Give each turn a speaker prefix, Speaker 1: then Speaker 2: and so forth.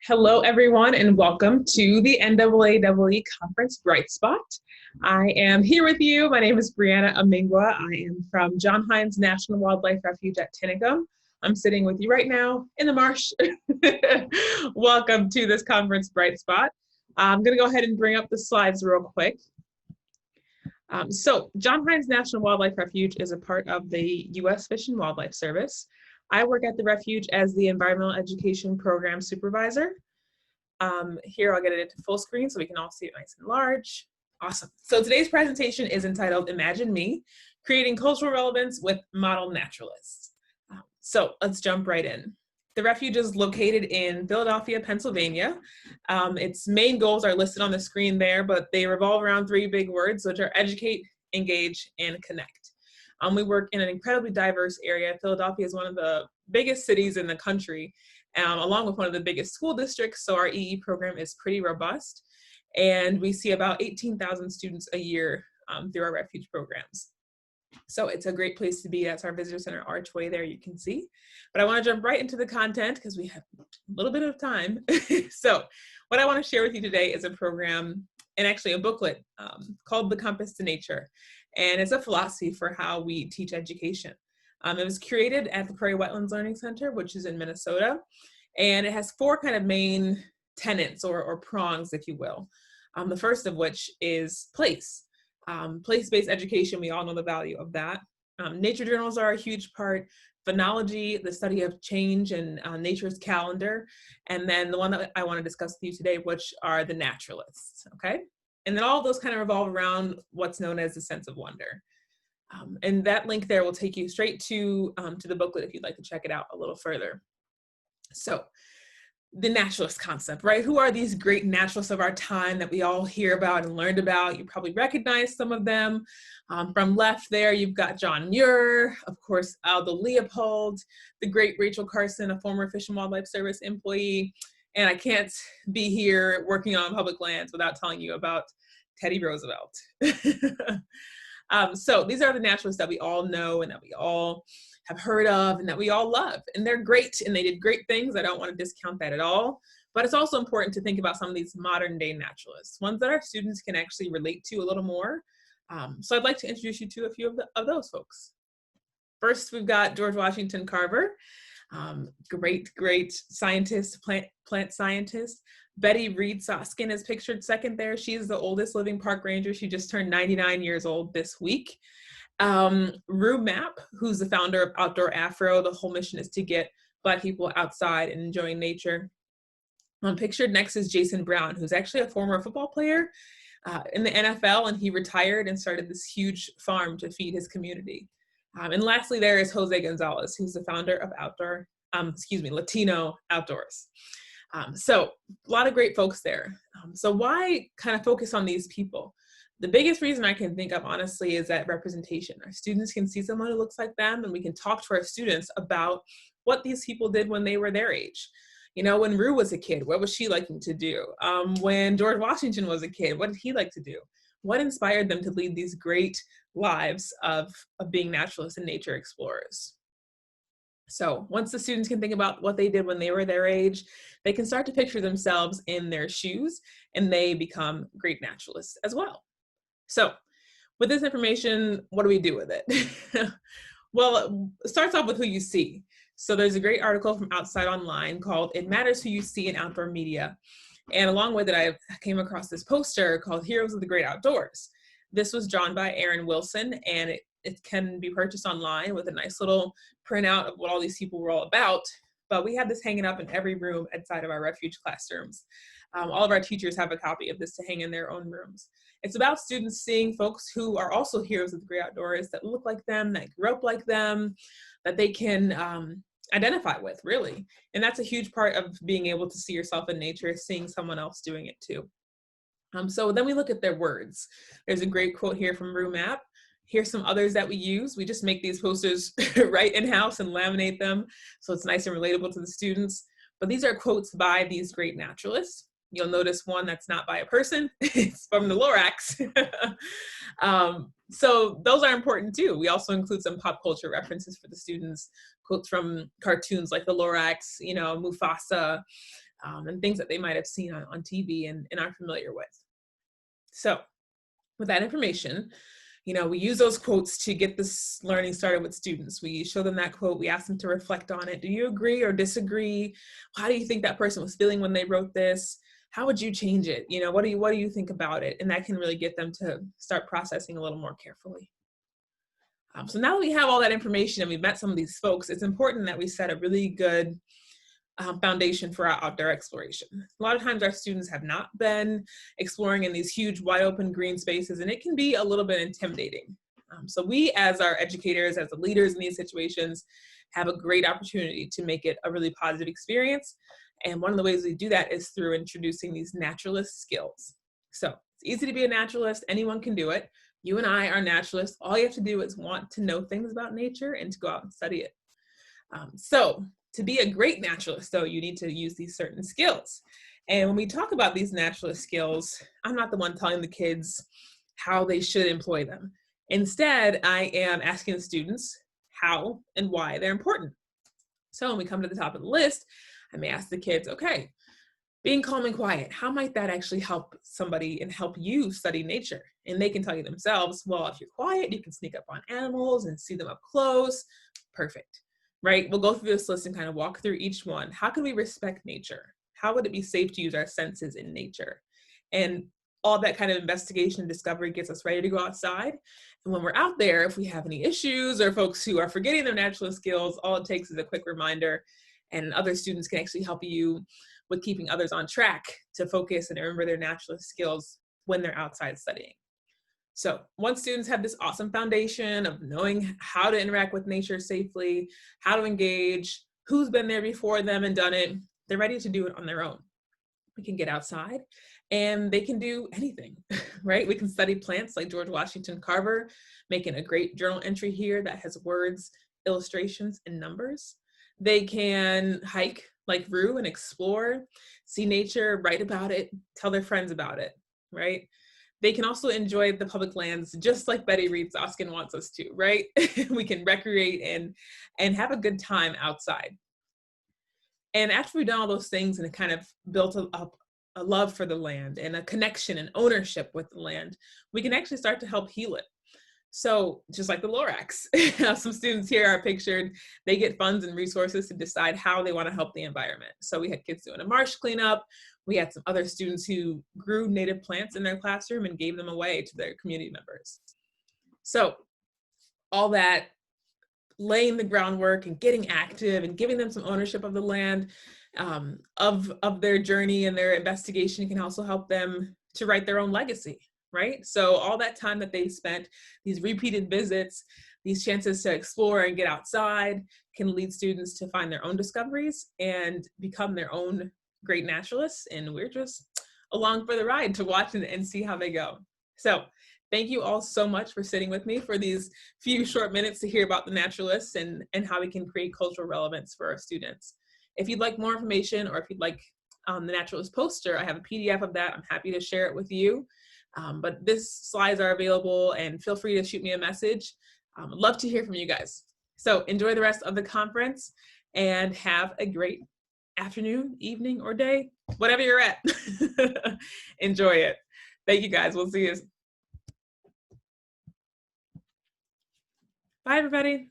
Speaker 1: Hello, everyone, and welcome to the NAAE Conference Bright Spot. I am here with you. My name is Brianna Amingwa. I am from John Hines National Wildlife Refuge at Tinicum. I'm sitting with you right now in the marsh. Welcome to this conference Bright Spot. I'm going to go ahead and bring up the slides real quick. So John Hines National Wildlife Refuge is a part of the U.S. Fish and Wildlife Service. I work at the refuge as the Environmental Education Program Supervisor. Here, I'll get it into full screen so we can all see it nice and large. Awesome. So today's presentation is entitled Imagine Me, Creating Cultural Relevance with Model Naturalists. So let's jump right in. The refuge is located in Philadelphia, Pennsylvania. Its main goals are listed on the screen there, but they revolve around three big words, which are educate, engage, and connect. We work in an incredibly diverse area. Philadelphia is one of the biggest cities in the country, along with one of the biggest school districts, so our EE program is pretty robust. And we see about 18,000 students a year through our refuge programs. So it's a great place to be. That's our visitor center archway there, you can see. But I want to jump right into the content because we have a little bit of time. So what I want to share with you today is a program and actually a booklet called The Compass to Nature. And it's a philosophy for how we teach education. It was curated at the Prairie Wetlands Learning Center, which is in Minnesota. And it has four kind of main tenets or prongs, if you will. The first of which is place. Place-based education, we all know the value of that. Nature journals are a huge part. Phenology, the study of change and nature's calendar. And then the one that I want to discuss with you today, which are the naturalists, okay? And then all of those kind of revolve around what's known as the sense of wonder. And that link there will take you straight to the booklet if you'd like to check it out a little further. So the naturalist concept, right? Who are these great naturalists of our time that we all hear about and learned about? You probably recognize some of them. From left there, you've got John Muir, of course, Aldo Leopold, the great Rachel Carson, a former Fish and Wildlife Service employee. And I can't be here working on public lands without telling you about Teddy Roosevelt. So these are the naturalists that we all know and that we all have heard of and that we all love. And they're great and they did great things. I don't want to discount that at all. But it's also important to think about some of these modern day naturalists, ones that our students can actually relate to a little more. So I'd like to introduce you to a few of those folks. First, we've got George Washington Carver. Great scientist, plant scientist. Betty Reed Soskin is pictured second there. She's the oldest living park ranger. She just turned 99 years old this week. Rue Mapp, who's the founder of Outdoor Afro. The whole mission is to get Black people outside and enjoying nature. Pictured next is Jason Brown, who's actually a former football player in the NFL, and he retired and started this huge farm to feed his community. And lastly, there is Jose Gonzalez, who's the founder of Latino Outdoors. So a lot of great folks there. So why kind of focus on these people? The biggest reason I can think of, honestly, is that representation. Our students can see someone who looks like them, and we can talk to our students about what these people did when they were their age. You know, when Rue was a kid, what was she liking to do? When George Washington was a kid, what did he like to do? What inspired them to lead these great lives of being naturalists and nature explorers? So once the students can think about what they did when they were their age, they can start to picture themselves in their shoes, and they become great naturalists as well. So with this information, what do we do with it? Well, it starts off with who you see. So there's a great article from Outside Online called It Matters Who You See in Outdoor Media. And along with it, I came across this poster called Heroes of the Great Outdoors. This was drawn by Aaron Wilson, and it can be purchased online with a nice little printout of what all these people were all about. But we have this hanging up in every room inside of our refuge classrooms. All of our teachers have a copy of this to hang in their own rooms. It's about students seeing folks who are also heroes of the great outdoors, that look like them, that grew up like them, that they can identify with, really. And that's a huge part of being able to see yourself in nature, seeing someone else doing it too. So then we look at their words. There's a great quote here from Rue Mapp. Here's some others that we use. We just make these posters right in-house and laminate them, so it's nice and relatable to the students. But these are quotes by these great naturalists. You'll notice one that's not by a person. It's from the Lorax. So those are important too. We also include some pop culture references for the students, quotes from cartoons like the Lorax, you know, Mufasa, and things that they might have seen on TV and are familiar with. So with that information, we use those quotes to get this learning started with students. We show them that quote, we ask them to reflect on it. Do you agree or disagree? How do you think that person was feeling when they wrote this? How would you change it? What do you think about it? And that can really get them to start processing a little more carefully. So now that we have all that information and we've met some of these folks, it's important that we set a really good foundation for our outdoor exploration. A lot of times our students have not been exploring in these huge wide open green spaces, and it can be a little bit intimidating. So we, as our educators, as the leaders in these situations, have a great opportunity to make it a really positive experience. And one of the ways we do that is through introducing these naturalist skills. So it's easy to be a naturalist. Anyone can do it. You and I are naturalists. All you have to do is want to know things about nature and to go out and study it. So to be a great naturalist, though, you need to use these certain skills. And when we talk about these naturalist skills, I'm not the one telling the kids how they should employ them. Instead, I am asking the students how and why they're important. So when we come to the top of the list, I may ask the kids, okay, being calm and quiet, how might that actually help somebody and help you study nature? And they can tell you themselves, well, if you're quiet, you can sneak up on animals and see them up close. Perfect, right? We'll go through this list and kind of walk through each one. How can we respect nature? How would it be safe to use our senses in nature? And all that kind of investigation and discovery gets us ready to go outside. And when we're out there, if we have any issues or folks who are forgetting their naturalist skills, all it takes is a quick reminder, and other students can actually help you with keeping others on track to focus and remember their naturalist skills when they're outside studying. So once students have this awesome foundation of knowing how to interact with nature safely, how to engage, who's been there before them and done it, they're ready to do it on their own. We can get outside and they can do anything, right? We can study plants like George Washington Carver, making a great journal entry here that has words, illustrations, and numbers. They can hike like Rue and explore, see nature, write about it, tell their friends about it, right? They can also enjoy the public lands just like Betty Reed Soskin wants us to, right? We can recreate and have a good time outside. And after we've done all those things and kind of built up a love for the land and a connection and ownership with the land, we can actually start to help heal it. So just like the Lorax, some students here are pictured, they get funds and resources to decide how they want to help the environment. So we had kids doing a marsh cleanup. We had some other students who grew native plants in their classroom and gave them away to their community members. So all that, laying the groundwork and getting active and giving them some ownership of the land, of their journey and their investigation can also help them to write their own legacy, right? So all that time that they spent, these repeated visits, these chances to explore and get outside can lead students to find their own discoveries and become their own great naturalists. And we're just along for the ride to watch and see how they go. So thank you all so much for sitting with me for these few short minutes to hear about the naturalists and how we can create cultural relevance for our students. If you'd like more information or if you'd like the naturalist poster, I have a PDF of that. I'm happy to share it with you. But these slides are available and feel free to shoot me a message. I'd love to hear from you guys. So enjoy the rest of the conference and have a great afternoon, evening, or day, whatever you're at. Enjoy it. Thank you guys. We'll see you. Bye, everybody.